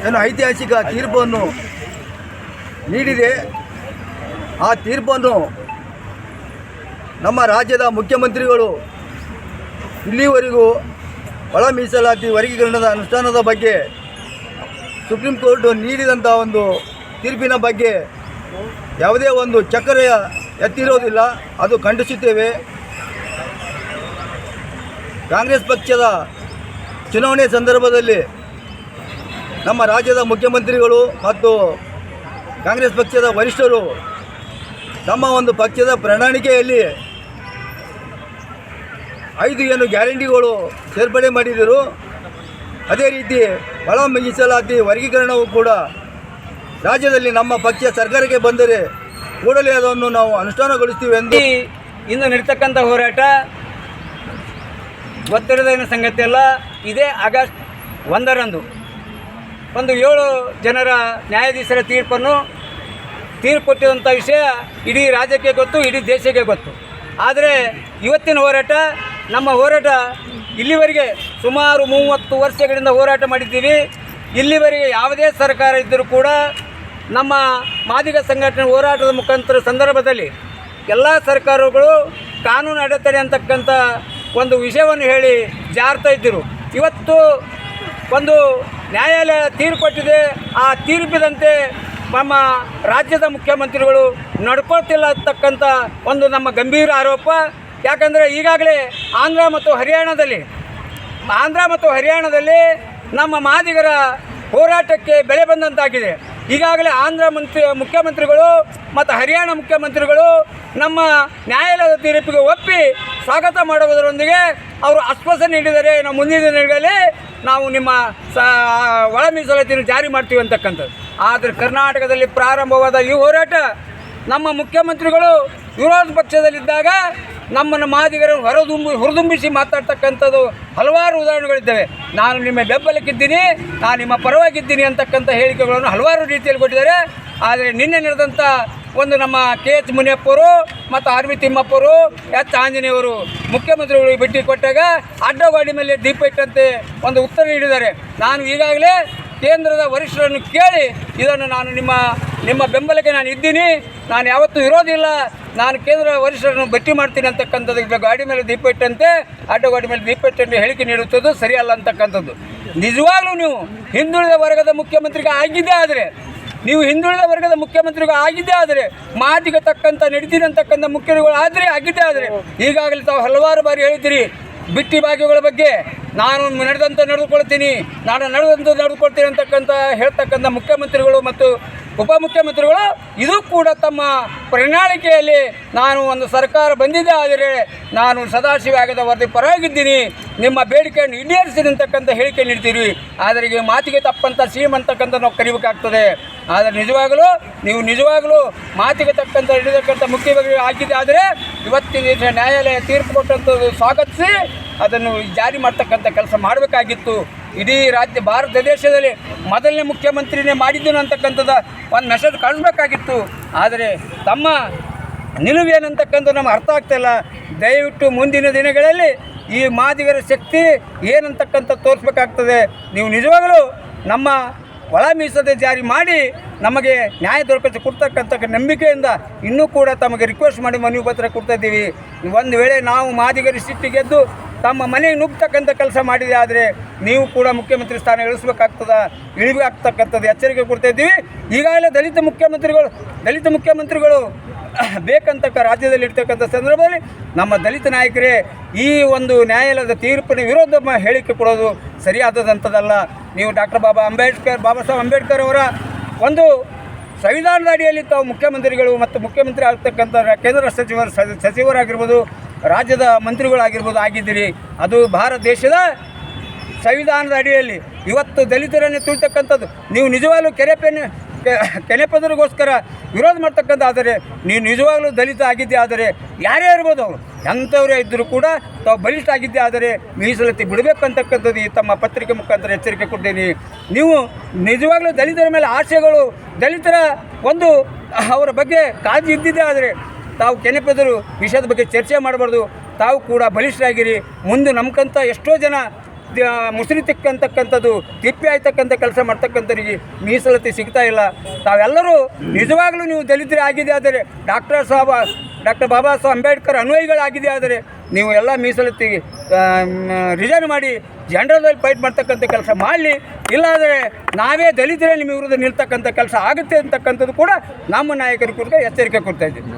ಏನು ಐತಿಹಾಸಿಕ ತೀರ್ಪನ್ನು ನೀಡಿದೆ. ಆ ತೀರ್ಪನ್ನು ನಮ್ಮ ರಾಜ್ಯದ ಮುಖ್ಯಮಂತ್ರಿಗಳು ಇಲ್ಲಿವರೆಗೂ ಒಳ ಮೀಸಲಾತಿ ವರ್ಗೀಕರಣದ ಅನುಷ್ಠಾನದ ಬಗ್ಗೆ ಸುಪ್ರೀಂ ಕೋರ್ಟ್ ನೀಡಿದಂಥ ಒಂದು ತೀರ್ಪಿನ ಬಗ್ಗೆ ಯಾವುದೇ ಒಂದು ಚಕ್ಕರೆಯ ಎತ್ತಿರೋದಿಲ್ಲ. ಅದು ಖಂಡಿಸುತ್ತೇವೆ. ಕಾಂಗ್ರೆಸ್ ಪಕ್ಷದ ಚುನಾವಣೆ ಸಂದರ್ಭದಲ್ಲಿ ನಮ್ಮ ರಾಜ್ಯದ ಮುಖ್ಯಮಂತ್ರಿಗಳು ಮತ್ತು ಕಾಂಗ್ರೆಸ್ ಪಕ್ಷದ ವರಿಷ್ಠರು ತಮ್ಮ ಒಂದು ಪಕ್ಷದ ಪ್ರಣಾಳಿಕೆಯಲ್ಲಿ 5 ಏನು ಗ್ಯಾರಂಟಿಗಳು ಸೇರ್ಪಡೆ ಮಾಡಿದರು. ಅದೇ ರೀತಿ ಒಳ ಮೀಸಲಾತಿ ವರ್ಗೀಕರಣವು ಕೂಡ ರಾಜ್ಯದಲ್ಲಿ ನಮ್ಮ ಪಕ್ಷ ಸರ್ಕಾರಕ್ಕೆ ಬಂದರೆ ಕೂಡಲೇ ಅದನ್ನು ನಾವು ಅನುಷ್ಠಾನಗೊಳಿಸ್ತೀವಿ ಎಂದು ಇಂದು ನಡೀತಕ್ಕಂಥ ಹೋರಾಟ ಗೊತ್ತಿರೋದೇನು ಸಂಗತಿ ಅಲ್ಲ. ಇದೇ ಆಗಸ್ಟ್ 1ರಂದು ಒಂದು 7 ಜನರ ನ್ಯಾಯಾಧೀಶರ ತೀರ್ಪು ಕೊಟ್ಟಿರುವಂಥ ವಿಷಯ ಇಡೀ ರಾಜ್ಯಕ್ಕೆ ಗೊತ್ತು, ಇಡೀ ದೇಶಕ್ಕೆ ಗೊತ್ತು. ಆದರೆ ಇವತ್ತಿನ ಹೋರಾಟ, ನಮ್ಮ ಹೋರಾಟ ಇಲ್ಲಿವರೆಗೆ ಸುಮಾರು 30 ವರ್ಷಗಳಿಂದ ಹೋರಾಟ ಮಾಡಿದ್ದೀವಿ. ಇಲ್ಲಿವರೆಗೆ ಯಾವುದೇ ಸರ್ಕಾರ ಇದ್ದರೂ ಕೂಡ ನಮ್ಮ ಮಾದಿಗ ಸಂಘಟನೆ ಹೋರಾಟದ ಮುಖಾಂತರ ಸಂದರ್ಭದಲ್ಲಿ ಎಲ್ಲ ಸರ್ಕಾರಗಳು ಕಾನೂನು ಅಡೆತಡೆ ಅಂತಕ್ಕಂಥ ಒಂದು ವಿಷಯವನ್ನು ಹೇಳಿ ಜಾರ್ತಾ ಇದ್ದರು. ಇವತ್ತು ಒಂದು ನ್ಯಾಯಾಲಯ ತೀರ್ಪು ಕೊಟ್ಟಿದೆ. ಆ ತೀರ್ಪಿದಂತೆ ನಮ್ಮ ರಾಜ್ಯದ ಮುಖ್ಯಮಂತ್ರಿಗಳು ನಡ್ಕೊಳ್ತಿಲ್ಲ ಅಂತಕ್ಕಂಥ ಒಂದು ನಮ್ಮ ಗಂಭೀರ ಆರೋಪ. ಯಾಕಂದರೆ ಈಗಾಗಲೇ ಆಂಧ್ರ ಮತ್ತು ಹರಿಯಾಣದಲ್ಲಿ ನಮ್ಮ ಮಾದಿಗರ ಹೋರಾಟಕ್ಕೆ ಬೆಲೆ ಬಂದಂತಾಗಿದೆ. ಈಗಾಗಲೇ ಆಂಧ್ರ ಮುಖ್ಯಮಂತ್ರಿಗಳು ಮತ್ತು ಹರಿಯಾಣ ಮುಖ್ಯಮಂತ್ರಿಗಳು ನಮ್ಮ ನ್ಯಾಯಾಲಯದ ತೀರ್ಪಿಗೆ ಒಪ್ಪಿ ಸ್ವಾಗತ ಮಾಡುವುದರೊಂದಿಗೆ ಅವರು ಆಶ್ವಾಸನೆ ನೀಡಿದರೆ ನಾವು ಮುಂದಿನ ದಿನಗಳಲ್ಲಿ ನಾವು ನಿಮ್ಮ ಒಳ ಮೀಸಲಾತಿಯನ್ನು ಜಾರಿ ಮಾಡ್ತೀವಿ ಅಂತಕ್ಕಂಥದ್ದು. ಆದರೆ ಕರ್ನಾಟಕದಲ್ಲಿ ಪ್ರಾರಂಭವಾದ ಈ ಹೋರಾಟ ನಮ್ಮ ಮುಖ್ಯಮಂತ್ರಿಗಳು ವಿರೋಧ ಪಕ್ಷದಲ್ಲಿದ್ದಾಗ ನಮ್ಮನ್ನು ಮಾದಿಗರನ್ನು ಹುರಿದುಂಬಿಸಿ ಮಾತಾಡ್ತಕ್ಕಂಥದ್ದು ಹಲವಾರು ಉದಾಹರಣೆಗಳಿದ್ದಾವೆ. ನಾನು ನಿಮ್ಮ ಬೆಂಬಲಕ್ಕಿದ್ದೀನಿ, ನಾನು ನಿಮ್ಮ ಪರವಾಗಿದ್ದೀನಿ ಅಂತಕ್ಕಂಥ ಹೇಳಿಕೆಗಳನ್ನು ಹಲವಾರು ರೀತಿಯಲ್ಲಿ ಕೊಟ್ಟಿದ್ದಾರೆ. ಆದರೆ ನಿನ್ನೆ ನಡೆದಂಥ ಒಂದು ನಮ್ಮ KH ಮುನಿಯಪ್ಪರು ಮತ್ತು RV ತಿಮ್ಮಪ್ಪರು, H ಆಂಜನೇಯವರು ಮುಖ್ಯಮಂತ್ರಿಗಳಿಗೆ ಭೇಟಿ ಕೊಟ್ಟಾಗ ಅಡ್ಡಗಾಡಿ ಮೇಲೆ ದೀಪ ಇಟ್ಟಂತೆ ಒಂದು ಉತ್ತರ ನೀಡಿದ್ದಾರೆ. ನಾನು ಈಗಾಗಲೇ ಕೇಂದ್ರದ ವರಿಷ್ಠರನ್ನು ಕೇಳಿ ಇದನ್ನು ನಾನು ನಿಮ್ಮ ಬೆಂಬಲಕ್ಕೆ ನಾನು ಇದ್ದೀನಿ, ನಾನು ಯಾವತ್ತೂ ಇರೋದಿಲ್ಲ, ನಾನು ಕೇಂದ್ರ ವರಿಷ್ಠರನ್ನು ಭೇಟಿ ಮಾಡ್ತೀನಿ ಅಂತಕ್ಕಂಥದ್ದು ಗಾಡಿ ಮೇಲೆ ದೀಪ ಇಟ್ಟಂತೆ ಅಡ್ಡಗಾಡಿ ಮೇಲೆ ದೀಪ ಇಟ್ಟಂತೆ ಹೇಳಿಕೆ ನೀಡುತ್ತದೆ ಸರಿಯಲ್ಲ ಅಂತಕ್ಕಂಥದ್ದು. ನಿಜವಾಗ್ಲೂ ನೀವು ಹಿಂದುಳಿದ ವರ್ಗದ ಮುಖ್ಯಮಂತ್ರಿಗೆ ಆಗಿದ್ದೇ ಆದರೆ ಮಾತಿಗೆ ತಕ್ಕಂಥ ನಡೀತೀನಿ ಅಂತಕ್ಕಂಥ ಮುಖ್ಯರುಗಳು ಆಗಿದ್ದೇ ಆದರೆ ಈಗಾಗಲೇ ತಾವು ಹಲವಾರು ಬಾರಿ ಹೇಳಿದ್ದೀರಿ ಬಿಟ್ಟಿ ಭಾಗ್ಯಗಳ ಬಗ್ಗೆ. ನಾನು ನಡೆದುಕೊಳ್ತೀನಿ ಅಂತಕ್ಕಂಥ ಹೇಳ್ತಕ್ಕಂಥ ಮುಖ್ಯಮಂತ್ರಿಗಳು ಮತ್ತು ಉಪಮುಖ್ಯಮಂತ್ರಿಗಳು ಇದು ಕೂಡ ತಮ್ಮ ಪ್ರಣಾಳಿಕೆಯಲ್ಲಿ ನಾನು ಒಂದು ಸರ್ಕಾರ ಬಂದಿದೆ ಆದರೆ ನಾನು ಸದಾಶಿವ ಆಗದ ವರದಿ ಪರವಾಗಿದ್ದೀನಿ, ನಿಮ್ಮ ಬೇಡಿಕೆಯನ್ನು ಈಡೇರಿಸಿದೆ ಅಂತಕ್ಕಂಥ ಹೇಳಿಕೆ ನೀಡ್ತೀರಿ. ಆದರೆ ಈಗ ಮಾತಿಗೆ ತಪ್ಪಂಥ CM ಅಂತಕ್ಕಂಥ ನಾವು ಕರಿಬೇಕಾಗ್ತದೆ. ಆದರೆ ನಿಜವಾಗಲೂ ಮಾತಿಗೆ ತಕ್ಕಂಥ ಹಿಡಿದಕ್ಕಂಥ ಮುಖ್ಯವಾಗಿ ಆಗಿದೆ. ಆದರೆ ಇವತ್ತಿನ ನ್ಯಾಯಾಲಯ ತೀರ್ಪು ಕೊಟ್ಟಂಥದ್ದು ಸ್ವಾಗತಿಸಿ ಅದನ್ನು ಜಾರಿ ಮಾಡ್ತಕ್ಕಂಥ ಕೆಲಸ ಮಾಡಬೇಕಾಗಿತ್ತು. ಇಡೀ ಭಾರತ ದೇಶದಲ್ಲಿ ಮೊದಲನೇ ಮುಖ್ಯಮಂತ್ರಿನೇ ಮಾಡಿದ್ದೇನೆ ಅಂತಕ್ಕಂಥದ್ದು ಒಂದು ಮೆಸೇಜ್ ಕಳಿಸ್ಬೇಕಾಗಿತ್ತು. ಆದರೆ ತಮ್ಮ ನಿಲುವೇನಂತಕ್ಕಂಥ ನಮ್ಗೆ ಅರ್ಥ ಆಗ್ತಾಯಿಲ್ಲ. ದಯವಿಟ್ಟು ಮುಂದಿನ ದಿನಗಳಲ್ಲಿ ಈ ಮಾದಿಗರ ಶಕ್ತಿ ಏನಂತಕ್ಕಂಥ ತೋರಿಸ್ಬೇಕಾಗ್ತದೆ. ನೀವು ನಿಜವಾಗಲೂ ನಮ್ಮ ಒಳ ಮೀಸಲಾತಿ ಜಾರಿ ಮಾಡಿ ನಮಗೆ ನ್ಯಾಯ ಕೊಡ್ತಕ್ಕಂಥ ನಂಬಿಕೆಯಿಂದ ಇನ್ನೂ ಕೂಡ ತಮಗೆ ರಿಕ್ವೆಸ್ಟ್ ಮಾಡಿ ಮನವಿ ಪತ್ರ ಕೊಡ್ತಾಯಿದ್ದೀವಿ. ಒಂದು ವೇಳೆ ನಾವು ಮಾದಿಗರ ಸಿಟ್ಟಿಗೆದ್ದು ತಮ್ಮ ಮನೆಗೆ ನುಗ್ಗತಕ್ಕಂಥ ಕೆಲಸ ಮಾಡಿದೆ ಆದರೆ ನೀವು ಕೂಡ ಮುಖ್ಯಮಂತ್ರಿ ಸ್ಥಾನ ಇಳಿಬೇಕಾಗ್ತಕ್ಕಂಥದ್ದು ಎಚ್ಚರಿಕೆ ಕೊಡ್ತಾಯಿದ್ದೀವಿ. ಈಗಾಗಲೇ ದಲಿತ ಮುಖ್ಯಮಂತ್ರಿಗಳು ಬೇಕಂತಕ್ಕ ರಾಜ್ಯದಲ್ಲಿ ಇರ್ತಕ್ಕಂಥ ಸಂದರ್ಭದಲ್ಲಿ ನಮ್ಮ ದಲಿತ ನಾಯಕರೇ ಈ ಒಂದು ನ್ಯಾಯಾಲಯದ ತೀರ್ಪಿನ ವಿರೋಧ ಹೇಳಿಕೆ ಕೊಡೋದು ಸರಿಯಾದಂಥದ್ದಲ್ಲ. ನೀವು ಬಾಬಾ ಸಾಹೇಬ್ ಅಂಬೇಡ್ಕರ್ ಅವರ ಒಂದು ಸಂವಿಧಾನದ ಅಡಿಯಲ್ಲಿ ತಾವು ಮುಖ್ಯಮಂತ್ರಿಗಳು ಮತ್ತು ಮುಖ್ಯಮಂತ್ರಿ ಆಗ್ತಕ್ಕಂಥ ಕೇಂದ್ರ ಸಚಿವರಾಗಿರ್ಬೋದು, ರಾಜ್ಯದ ಮಂತ್ರಿಗಳಾಗಿರ್ಬೋದು ಆಗಿದ್ದೀರಿ. ಅದು ಭಾರತ ದೇಶದ ಸಂವಿಧಾನದ ಅಡಿಯಲ್ಲಿ ಇವತ್ತು ದಲಿತರನ್ನು ತುಳಿತಕ್ಕಂಥದ್ದು. ನೀವು ನಿಜವಾಗ್ಲೂ ಕೆನೆಪದರಿಗೋಸ್ಕರ ವಿರೋಧ ಮಾಡ್ತಕ್ಕಂಥ ಆದರೆ ನೀವು ನಿಜವಾಗ್ಲೂ ದಲಿತ ಆಗಿದ್ದೇ ಆದರೆ ಯಾರೇ ಇರ್ಬೋದು, ಅವರು ಎಂಥವರೇ ಇದ್ದರೂ ಕೂಡ ತಾವು ಬಲಿಷ್ಠ ಆಗಿದ್ದೇ ಆದರೆ ಮೀಸಲಾತಿ ಬಿಡಬೇಕು ಅಂತಕ್ಕಂಥದ್ದು ಈ ತಮ್ಮ ಪತ್ರಿಕೆ ಮುಖಾಂತರ ಎಚ್ಚರಿಕೆ ಕೊಡ್ತೀನಿ. ನೀವು ನಿಜವಾಗ್ಲೂ ದಲಿತರ ಮೇಲೆ ಆಶೆಗಳು, ದಲಿತರ ಒಂದು ಅವರ ಬಗ್ಗೆ ಕಾಳಜಿ ಇದ್ದಿದ್ದೇ ಆದರೆ ತಾವು ಕೆನೆಪದರು ವಿಷಯದ ಬಗ್ಗೆ ಚರ್ಚೆ ಮಾಡಬಾರ್ದು. ತಾವು ಕೂಡ ಬಲಿಷ್ಠರಾಗಿರಿ. ಮುಂದೆ ನಮ್ಕಂತ ಎಷ್ಟೋ ಜನ ಮುಸುರಿ ತಿಕ್ಕಂತಕ್ಕಂಥದ್ದು ತಿಪ್ಪೆ ಆಯ್ತಕ್ಕಂಥ ಕೆಲಸ ಮಾಡ್ತಕ್ಕಂಥವ್ರಿಗೆ ಮೀಸಲಾತಿ ಸಿಗ್ತಾ ಇಲ್ಲ. ತಾವೆಲ್ಲರೂ ನಿಜವಾಗ್ಲೂ ನೀವು ದಲಿತರೇ ಆಗಿದೆ ಆದರೆ ಡಾಕ್ಟರ್ ಬಾಬಾ ಸಾಹೇಬ್ ಅಂಬೇಡ್ಕರ್ ಅನ್ವಯಿಗಳಾಗಿದೆ ಆದರೆ ನೀವು ಎಲ್ಲ ಮೀಸಲಾತಿಗೆ ರಿಸೈನ್ ಮಾಡಿ ಜನರಲ್ದಲ್ಲಿ ಫೈಟ್ ಮಾಡ್ತಕ್ಕಂಥ ಕೆಲಸ ಮಾಡಲಿ. ಇಲ್ಲಾದರೆ ನಾವೇ ದಲಿತರೇ ನಿಮ್ಮ ವಿರುದ್ಧ ನಿಲ್ತಕ್ಕಂಥ ಕೆಲಸ ಆಗುತ್ತೆ ಅಂತಕ್ಕಂಥದ್ದು ಕೂಡ ನಮ್ಮ ನಾಯಕರ ಕೂಡ ಎಚ್ಚರಿಕೆ ಕೊಡ್ತಾ ಇದ್ದೀವಿ.